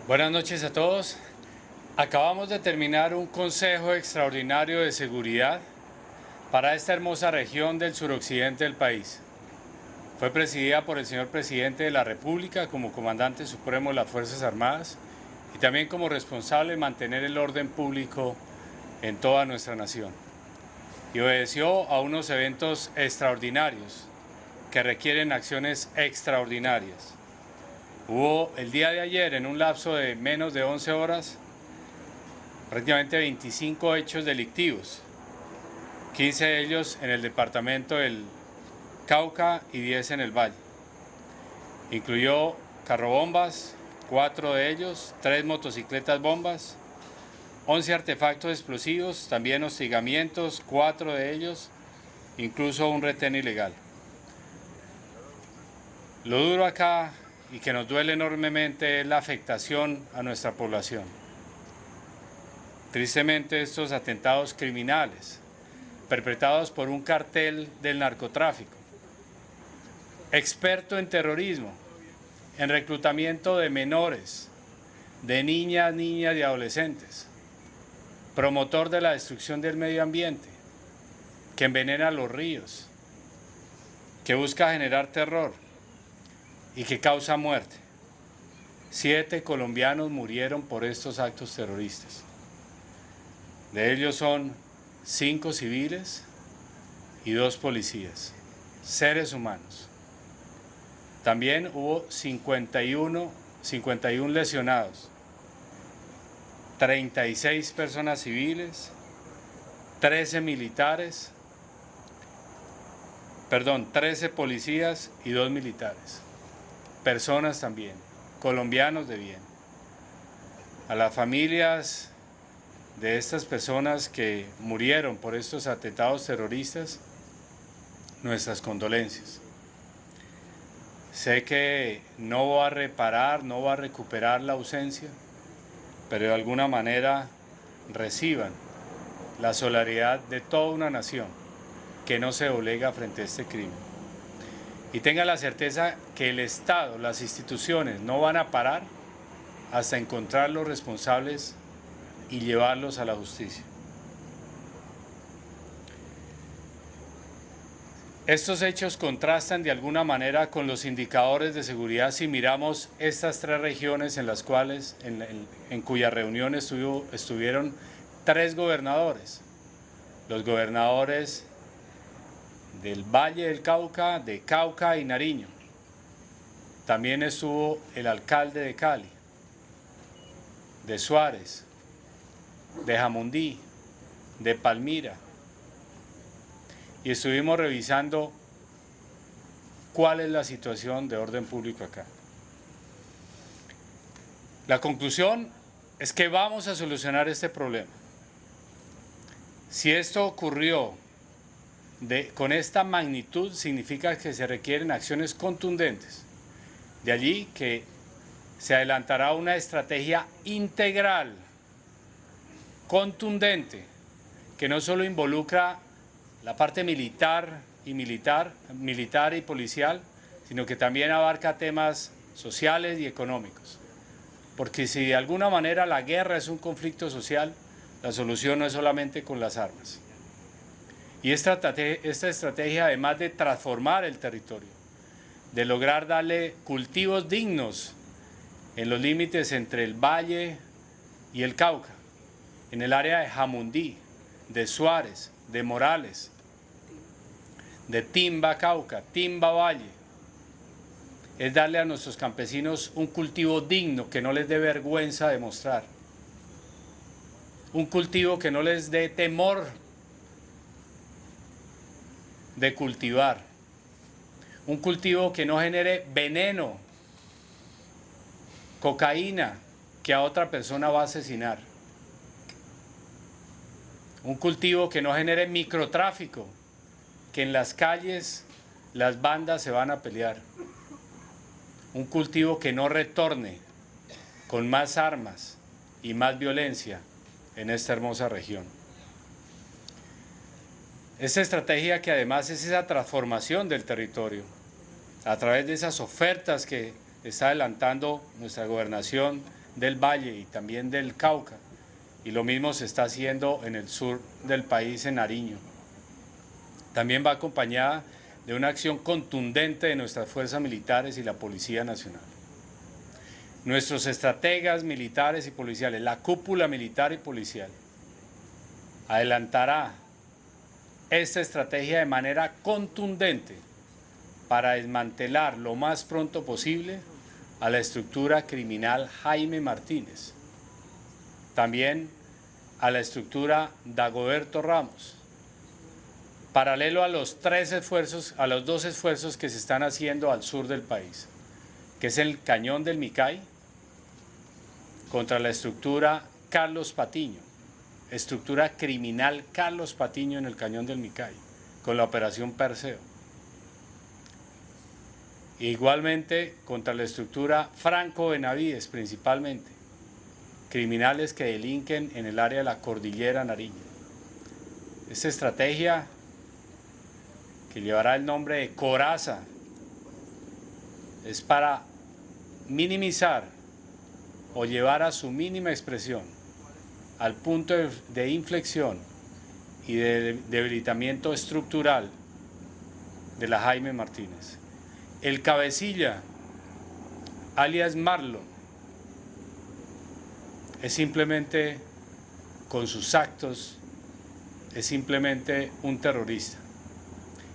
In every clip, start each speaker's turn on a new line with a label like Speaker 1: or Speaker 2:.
Speaker 1: Buenas noches a todos. Acabamos de terminar un Consejo Extraordinario de Seguridad para esta hermosa región del suroccidente del país. Fue presidida por el señor Presidente de la República como Comandante Supremo de las Fuerzas Armadas y también como responsable de mantener el orden público en toda nuestra nación. Y obedeció a unos eventos extraordinarios que requieren acciones extraordinarias. Hubo el día de ayer, en un lapso de menos de 11 horas, prácticamente 25 hechos delictivos, 15 de ellos en el departamento del Cauca y 10 en el Valle. Incluyó carrobombas, 4 de ellos, 3 motocicletas bombas, 11 artefactos explosivos, también hostigamientos, 4 de ellos, incluso un retén ilegal. Lo duro acá y que nos duele enormemente es la afectación a nuestra población. Tristemente, estos atentados criminales, perpetrados por un cartel del narcotráfico, experto en terrorismo, en reclutamiento de menores, de niñas y adolescentes, promotor de la destrucción del medio ambiente, que envenena los ríos, que busca generar terror y que causa muerte. 7 colombianos murieron por estos actos terroristas. De ellos son 5 civiles y 2 policías, seres humanos. También hubo 51 lesionados, 36 personas civiles, 13 policías y 2 militares. Personas también, colombianos de bien. A las familias de estas personas que murieron por estos atentados terroristas, nuestras condolencias. Sé que no va a reparar, no va a recuperar la ausencia, pero de alguna manera reciban la solidaridad de toda una nación que no se doblega frente a este crimen. Y tengan la certeza que el Estado, las instituciones no van a parar hasta encontrar los responsables y llevarlos a la justicia. Estos hechos contrastan de alguna manera con los indicadores de seguridad si miramos estas 3 regiones en las cuales, en cuya reunión estuvieron 3 gobernadores. Los gobernadores del Valle del Cauca, de Cauca y Nariño. También estuvo el alcalde de Cali, de Suárez, de Jamundí, de Palmira. Y estuvimos revisando cuál es la situación de orden público acá. La conclusión es que vamos a solucionar este problema. Si esto ocurrió con esta magnitud, significa que se requieren acciones contundentes. De allí que se adelantará una estrategia integral, contundente, que no solo involucra la parte militar y policial, sino que también abarca temas sociales y económicos. Porque si de alguna manera la guerra es un conflicto social, la solución no es solamente con las armas. Y esta estrategia, además de transformar el territorio, de lograr darle cultivos dignos en los límites entre el Valle y el Cauca, en el área de Jamundí, de Suárez, de Morales, de Timba Cauca, Timba Valle, es darle a nuestros campesinos un cultivo digno que no les dé vergüenza demostrar, un cultivo que no les dé temor de cultivar, un cultivo que no genere veneno, cocaína que a otra persona va a asesinar, un cultivo que no genere microtráfico, que en las calles las bandas se van a pelear, un cultivo que no retorne con más armas y más violencia en esta hermosa región. Esta estrategia que además es esa transformación del territorio, a través de esas ofertas que está adelantando nuestra gobernación del Valle y también del Cauca, y lo mismo se está haciendo en el sur del país, en Nariño. También va acompañada de una acción contundente de nuestras fuerzas militares y la Policía Nacional. Nuestros estrategas militares y policiales, la cúpula militar y policial, adelantará esta estrategia de manera contundente para desmantelar lo más pronto posible a la estructura criminal Jaime Martínez, también a la estructura Dagoberto Ramos, paralelo a los dos esfuerzos que se están haciendo al sur del país, que es el Cañón del Micay contra la estructura Carlos Patiño, estructura criminal Carlos Patiño en el Cañón del Micay, con la operación Perseo. Igualmente contra la estructura Franco Benavides, principalmente, criminales que delinquen en el área de la Cordillera Nariño. Esta estrategia, que llevará el nombre de Coraza, es para minimizar o llevar a su mínima expresión, al punto de inflexión y de debilitamiento estructural de la Jaime Martínez. El cabecilla, alias Marlon, es simplemente, con sus actos, es simplemente un terrorista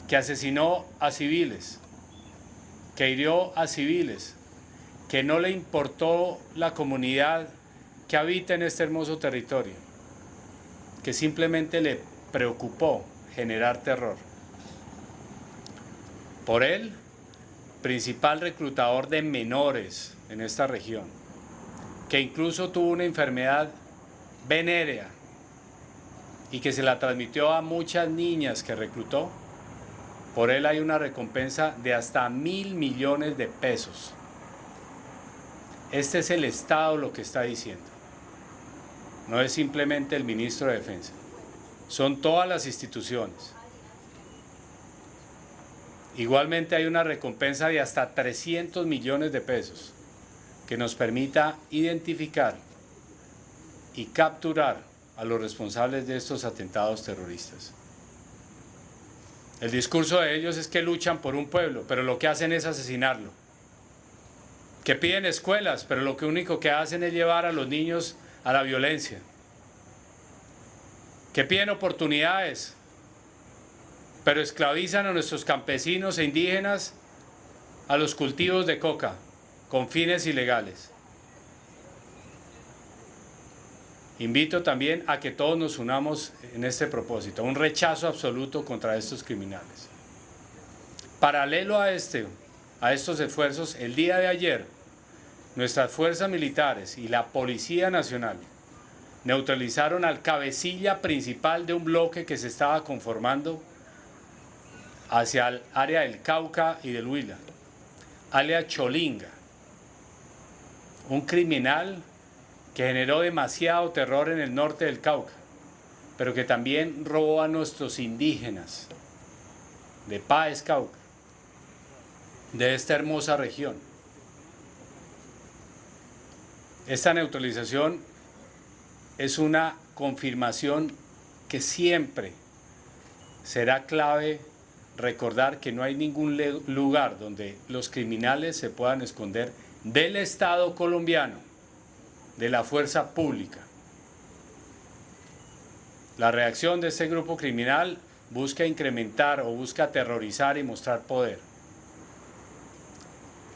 Speaker 1: que asesinó a civiles, que hirió a civiles, que no le importó la comunidad que habita en este hermoso territorio, que simplemente le preocupó generar terror. Por él, principal reclutador de menores en esta región, que incluso tuvo una enfermedad venérea y que se la transmitió a muchas niñas que reclutó, por él hay una recompensa de hasta 1.000 millones de pesos. Este es el Estado lo que está diciendo. No es simplemente el ministro de Defensa, son todas las instituciones. Igualmente hay una recompensa de hasta 300 millones de pesos que nos permita identificar y capturar a los responsables de estos atentados terroristas. El discurso de ellos es que luchan por un pueblo, pero lo que hacen es asesinarlo. Que piden escuelas, pero lo único que hacen es llevar a los niños a la violencia. Que piden oportunidades, pero esclavizan a nuestros campesinos e indígenas a los cultivos de coca con fines ilegales. Invito también a que todos nos unamos en este propósito, un rechazo absoluto contra estos criminales. Paralelo a estos esfuerzos, el día de ayer, nuestras fuerzas militares y la Policía Nacional neutralizaron al cabecilla principal de un bloque que se estaba conformando hacia el área del Cauca y del Huila, alias Cholinga, un criminal que generó demasiado terror en el norte del Cauca, pero que también robó a nuestros indígenas de Páez, Cauca, de esta hermosa región. Esta neutralización es una confirmación que siempre será clave recordar que no hay ningún lugar donde los criminales se puedan esconder del Estado colombiano, de la fuerza pública. La reacción de este grupo criminal busca incrementar o busca aterrorizar y mostrar poder.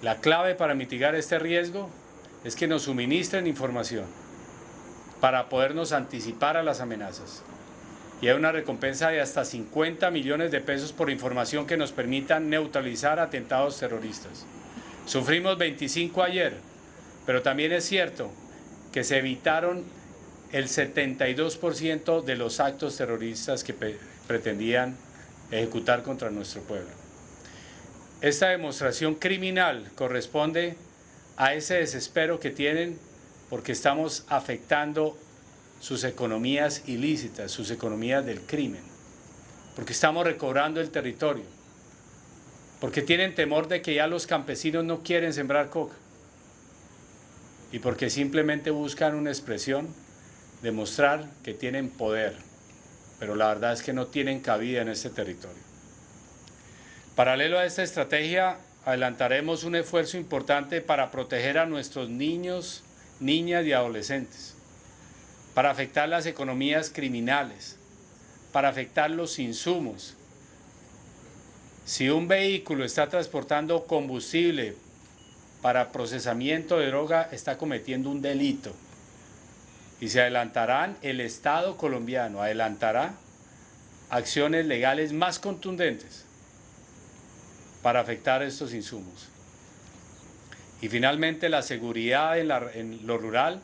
Speaker 1: La clave para mitigar este riesgo es que nos suministren información para podernos anticipar a las amenazas. Y hay una recompensa de hasta 50 millones de pesos por información que nos permita neutralizar atentados terroristas. Sufrimos 25 ayer, pero también es cierto que se evitaron el 72% de los actos terroristas que pretendían ejecutar contra nuestro pueblo. Esta demostración criminal corresponde a ese desespero que tienen porque estamos afectando sus economías ilícitas, sus economías del crimen, porque estamos recobrando el territorio, porque tienen temor de que ya los campesinos no quieren sembrar coca y porque simplemente buscan una expresión de mostrar que tienen poder, pero la verdad es que no tienen cabida en este territorio. Paralelo a esta estrategia, adelantaremos un esfuerzo importante para proteger a nuestros niños, niñas y adolescentes, para afectar las economías criminales, para afectar los insumos. Si un vehículo está transportando combustible para procesamiento de droga, está cometiendo un delito. Y se adelantarán, el Estado colombiano adelantará acciones legales más contundentes para afectar estos insumos. Y finalmente la seguridad en lo rural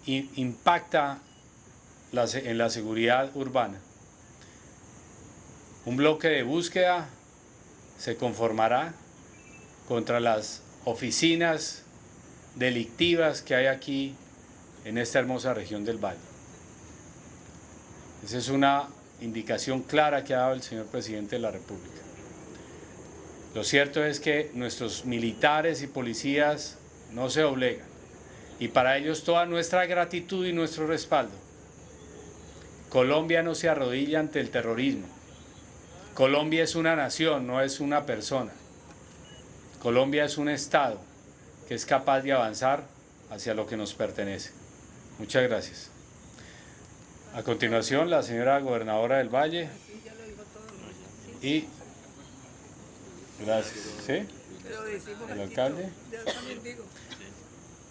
Speaker 1: impacta en la seguridad urbana. Un bloque de búsqueda se conformará contra las oficinas delictivas que hay aquí en esta hermosa región del Valle. Esa es una indicación clara que ha dado el señor presidente de la República. Lo cierto es que nuestros militares y policías no se doblegan, y para ellos toda nuestra gratitud y nuestro respaldo. Colombia no se arrodilla ante el terrorismo. Colombia es una nación, no es una persona. Colombia es un Estado que es capaz de avanzar hacia lo que nos pertenece. Muchas gracias. A continuación, la señora gobernadora del Valle. Y gracias. ¿Sí? ¿El alcalde?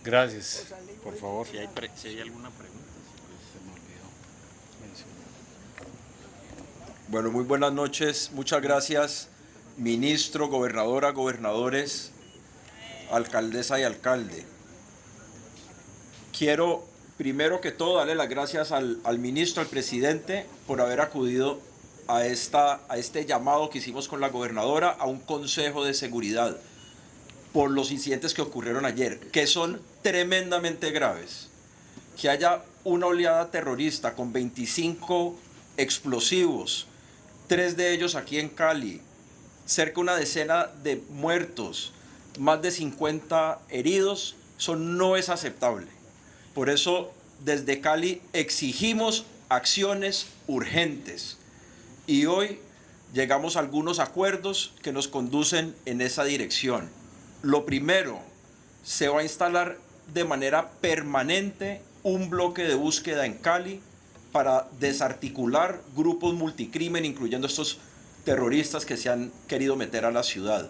Speaker 1: Gracias. Por favor.
Speaker 2: Si hay alguna pregunta.
Speaker 3: Bueno, muy buenas noches. Muchas gracias, ministro, gobernadora, gobernadores, alcaldesa y alcalde. Quiero, primero que todo, darle las gracias al ministro, al presidente, por haber acudido a este llamado que hicimos con la gobernadora a un consejo de seguridad por los incidentes que ocurrieron ayer, que son tremendamente graves. Que haya una oleada terrorista con 25 explosivos, 3 de ellos aquí en Cali, cerca de una decena de muertos, más de 50 heridos, eso no es aceptable. Por eso, desde Cali exigimos acciones urgentes. Y hoy llegamos a algunos acuerdos que nos conducen en esa dirección. Lo primero, se va a instalar de manera permanente un bloque de búsqueda en Cali para desarticular grupos multicrimen, incluyendo estos terroristas que se han querido meter a la ciudad.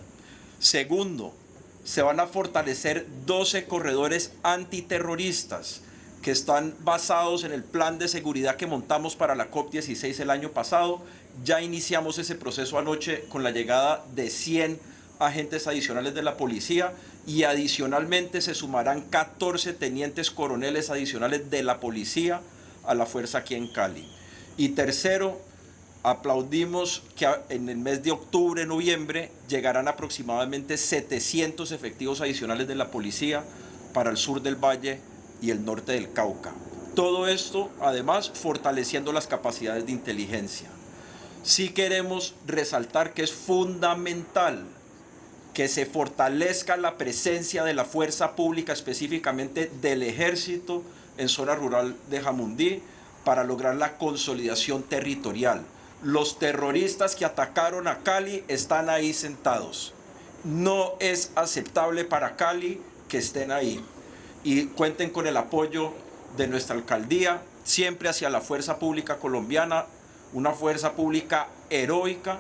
Speaker 3: Segundo, se van a fortalecer 12 corredores antiterroristas que están basados en el plan de seguridad que montamos para la COP16 el año pasado. Ya iniciamos ese proceso anoche con la llegada de 100 agentes adicionales de la policía y adicionalmente se sumarán 14 tenientes coroneles adicionales de la policía a la fuerza aquí en Cali. Y tercero, aplaudimos que en el mes de octubre, noviembre, llegarán aproximadamente 700 efectivos adicionales de la policía para el sur del Valle y el norte del Cauca. Todo esto, además, fortaleciendo las capacidades de inteligencia. Sí queremos resaltar que es fundamental que se fortalezca la presencia de la fuerza pública, específicamente del ejército, en zona rural de Jamundí, para lograr la consolidación territorial. Los terroristas que atacaron a Cali están ahí sentados. No es aceptable para Cali que estén ahí. Y cuenten con el apoyo de nuestra alcaldía, siempre hacia la fuerza pública colombiana, una fuerza pública heroica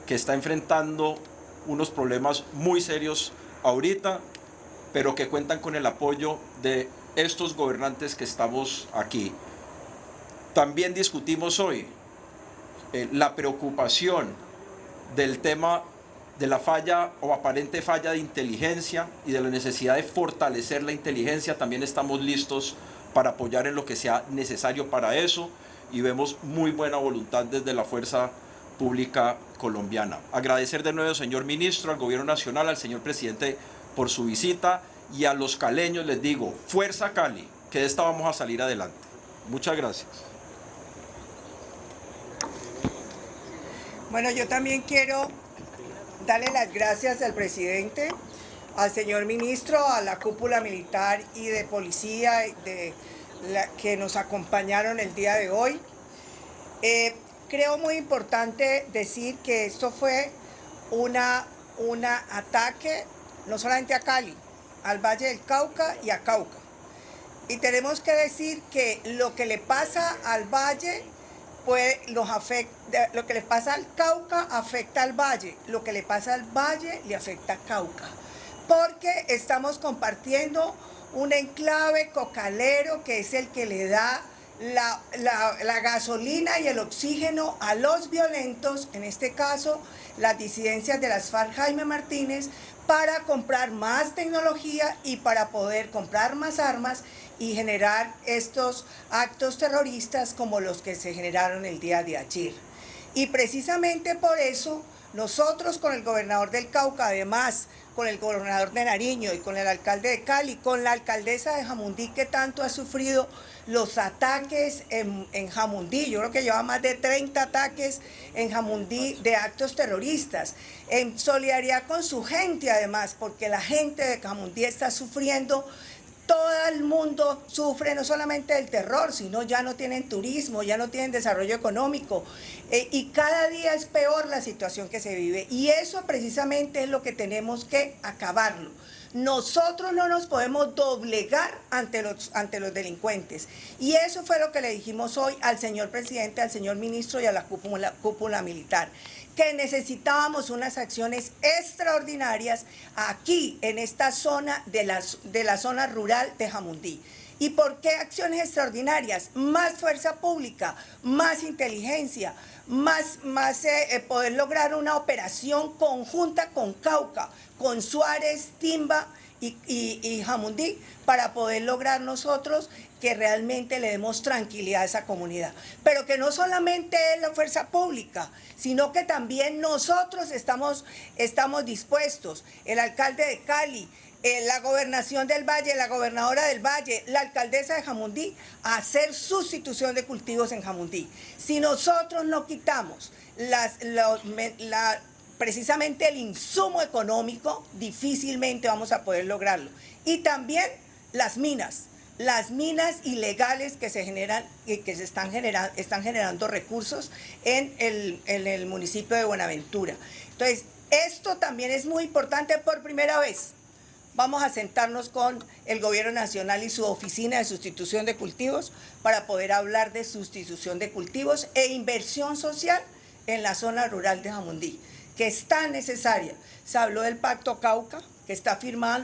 Speaker 3: que está enfrentando unos problemas muy serios ahorita, pero que cuentan con el apoyo de estos gobernantes que estamos aquí. También discutimos hoy la preocupación del tema de la falla o aparente falla de inteligencia y de la necesidad de fortalecer la inteligencia. También estamos listos para apoyar en lo que sea necesario para eso y vemos muy buena voluntad desde la fuerza pública colombiana. Agradecer de nuevo, señor ministro, al gobierno nacional, al señor presidente por su visita, y a los caleños les digo, fuerza Cali, que de esta vamos a salir adelante. Muchas gracias.
Speaker 4: Bueno, yo también quiero darle las gracias al presidente
Speaker 2: al señor ministro, a la cúpula militar y de policía que nos acompañaron el día de hoy. Creo muy importante decir que esto fue un ataque no solamente a Cali, al Valle del Cauca y a Cauca. Y tenemos que decir que lo que le pasa al Valle, pues lo que le pasa al Cauca afecta al Valle, lo que le pasa al Valle le afecta a Cauca, porque estamos compartiendo un enclave cocalero que es el que le da la gasolina y el oxígeno a los violentos, en este caso las disidencias de las FARC Jaime Martínez, para comprar más tecnología y para poder comprar más armas y generar estos actos terroristas como los que se generaron el día de ayer. Y precisamente por eso nosotros con el gobernador del Cauca, además con el gobernador de Nariño y con el alcalde de Cali, con la alcaldesa de Jamundí que tanto ha sufrido los ataques en Jamundí, yo creo que lleva más de 30 ataques en Jamundí de actos terroristas, en solidaridad con su gente además, porque la gente de Jamundí está sufriendo. Todo el mundo sufre no solamente del terror, sino ya no tienen turismo, ya no tienen desarrollo económico y cada día es peor la situación que se vive y eso precisamente es lo que tenemos que acabarlo. Nosotros no nos podemos doblegar ante los delincuentes y eso fue lo que le dijimos hoy al señor presidente, al señor ministro y a la cúpula militar, que necesitábamos unas acciones extraordinarias aquí en esta zona de la zona rural de Jamundí. ¿Y por qué acciones extraordinarias? Más fuerza pública, más inteligencia, más poder lograr una operación conjunta con Cauca, con Suárez, Timba y Jamundí, para poder lograr nosotros que realmente le demos tranquilidad a esa comunidad. Pero que no solamente es la fuerza pública, sino que también nosotros estamos dispuestos, el alcalde de Cali, la gobernación del Valle, la gobernadora del Valle, la alcaldesa de Jamundí, a hacer sustitución de cultivos en Jamundí. Si nosotros no quitamos precisamente el insumo económico, difícilmente vamos a poder lograrlo. Y también las minas ilegales que se generan y que están generando recursos en el municipio de Buenaventura. Entonces, esto también es muy importante. Por primera vez vamos a sentarnos con el gobierno nacional y su oficina de sustitución de cultivos para poder hablar de sustitución de cultivos e inversión social en la zona rural de Jamundí, que es tan necesaria. Se habló del Pacto Cauca, que está firmado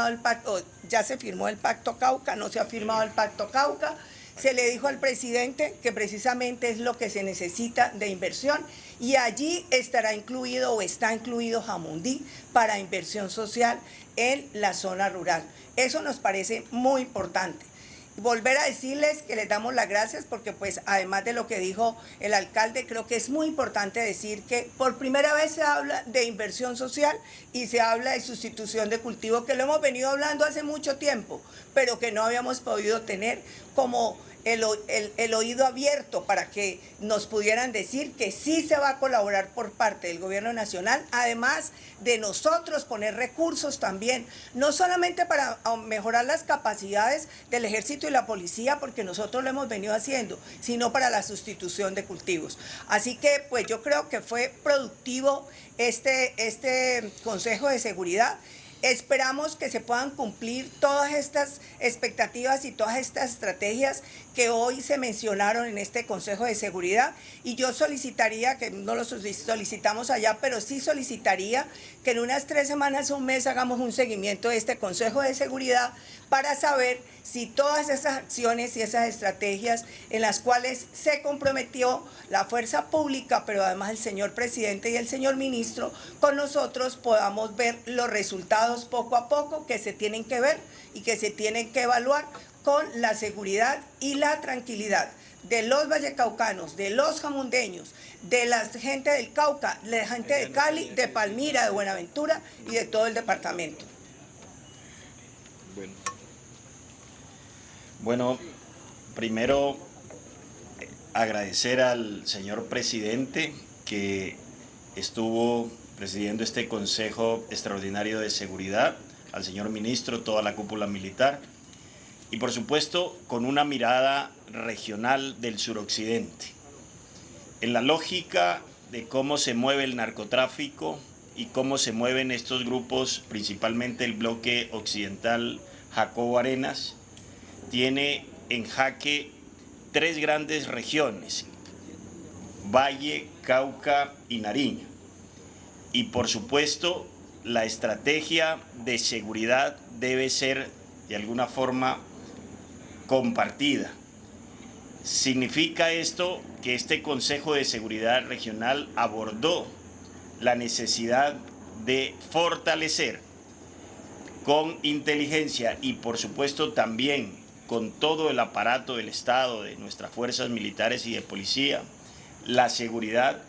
Speaker 2: el pacto, ya se firmó el Pacto Cauca, no se ha firmado el Pacto Cauca. Se le dijo al presidente que precisamente es lo que se necesita de inversión y allí estará incluido o está incluido Jamundí para inversión social en la zona rural. Eso nos parece muy importante. Volver a decirles que les damos las gracias porque pues además de lo que dijo el alcalde, creo que es muy importante decir que por primera vez se habla de inversión social y se habla de sustitución de cultivo, que lo hemos venido hablando hace mucho tiempo, pero que no habíamos podido tener como el oído abierto para que nos pudieran decir que sí se va a colaborar por parte del gobierno nacional, además de nosotros poner recursos también, no solamente para mejorar las capacidades del ejército y la policía, porque nosotros lo hemos venido haciendo, sino para la sustitución de cultivos. Así que pues yo creo que fue productivo este Consejo de Seguridad. Esperamos que se puedan cumplir todas estas expectativas y todas estas estrategias que hoy se mencionaron en este Consejo de Seguridad y yo solicitaría, que no lo solicitamos allá, pero sí solicitaría que en unas 3 semanas, un mes, hagamos un seguimiento de este Consejo de Seguridad para saber si todas esas acciones y esas estrategias en las cuales se comprometió la fuerza pública, pero además el señor presidente y el señor ministro, con nosotros podamos ver los resultados poco a poco que se tienen que ver y que se tienen que evaluar con la seguridad y la tranquilidad de los vallecaucanos, de los jamundeños, de la gente del Cauca, de la gente de Cali, de Palmira, de Buenaventura y de todo el departamento.
Speaker 4: Bueno, primero agradecer al señor presidente que estuvo presidiendo este Consejo Extraordinario de Seguridad, al señor ministro, toda la cúpula militar, y por supuesto con una mirada regional del suroccidente. En la lógica de cómo se mueve el narcotráfico y cómo se mueven estos grupos, principalmente el bloque occidental Jacobo Arenas, tiene en jaque tres grandes regiones: Valle, Cauca y Nariño. Y por supuesto, la estrategia de seguridad debe ser de alguna forma compartida. Significa esto que este Consejo de Seguridad Regional abordó la necesidad de fortalecer con inteligencia y por supuesto también con todo el aparato del Estado, de nuestras fuerzas militares y de policía, la seguridad,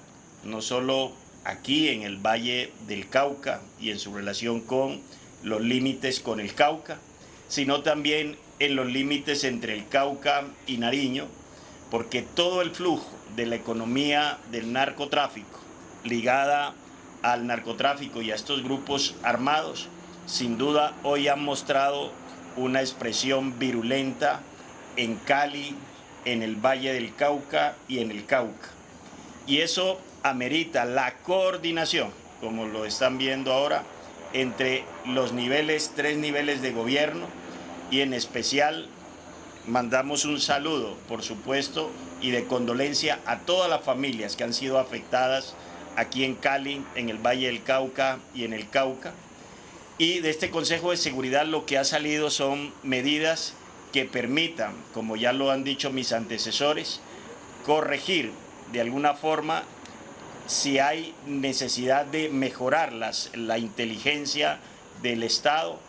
Speaker 4: no solo aquí en el Valle del Cauca y en su relación con los límites con el Cauca, sino también en los límites entre el Cauca y Nariño, porque todo el flujo de la economía del narcotráfico ligada al narcotráfico y a estos grupos armados, sin duda hoy han mostrado una expresión virulenta en Cali, en el Valle del Cauca y en el Cauca. Y eso amerita la coordinación, como lo están viendo ahora, entre los tres niveles de gobierno, y en especial mandamos un saludo, por supuesto, y de condolencia a todas las familias que han sido afectadas aquí en Cali, en el Valle del Cauca y en el Cauca. Y de este Consejo de Seguridad lo que ha salido son medidas que permitan, como ya lo han dicho mis antecesores, corregir de alguna forma si hay necesidad de mejorar la inteligencia del Estado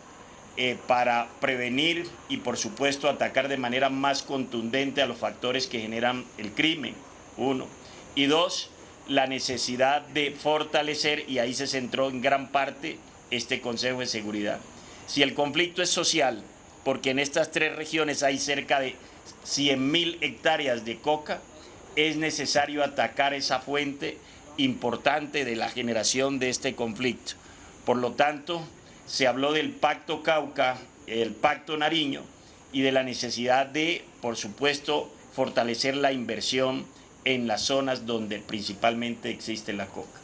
Speaker 4: para prevenir y por supuesto atacar de manera más contundente a los factores que generan el crimen, uno. Y dos, la necesidad de fortalecer, y ahí se centró en gran parte este Consejo de Seguridad. Si el conflicto es social, porque en estas tres regiones hay cerca de 100.000 hectáreas de coca, es necesario atacar esa fuente importante de la generación de este conflicto. Por lo tanto, se habló del Pacto Cauca, el Pacto Nariño, y de la necesidad de, por supuesto, fortalecer la inversión en las zonas donde principalmente existe la coca.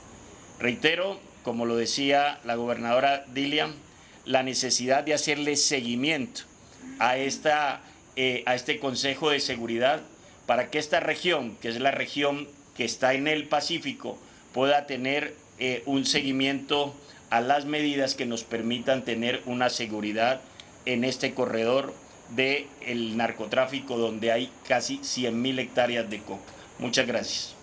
Speaker 4: Reitero, como lo decía la gobernadora Dilian, la necesidad de hacerle seguimiento a este Consejo de Seguridad para que esta región, que es la región que está en el Pacífico, pueda tener un seguimiento a las medidas que nos permitan tener una seguridad en este corredor del narcotráfico donde hay casi 100.000 hectáreas de coca. Muchas gracias.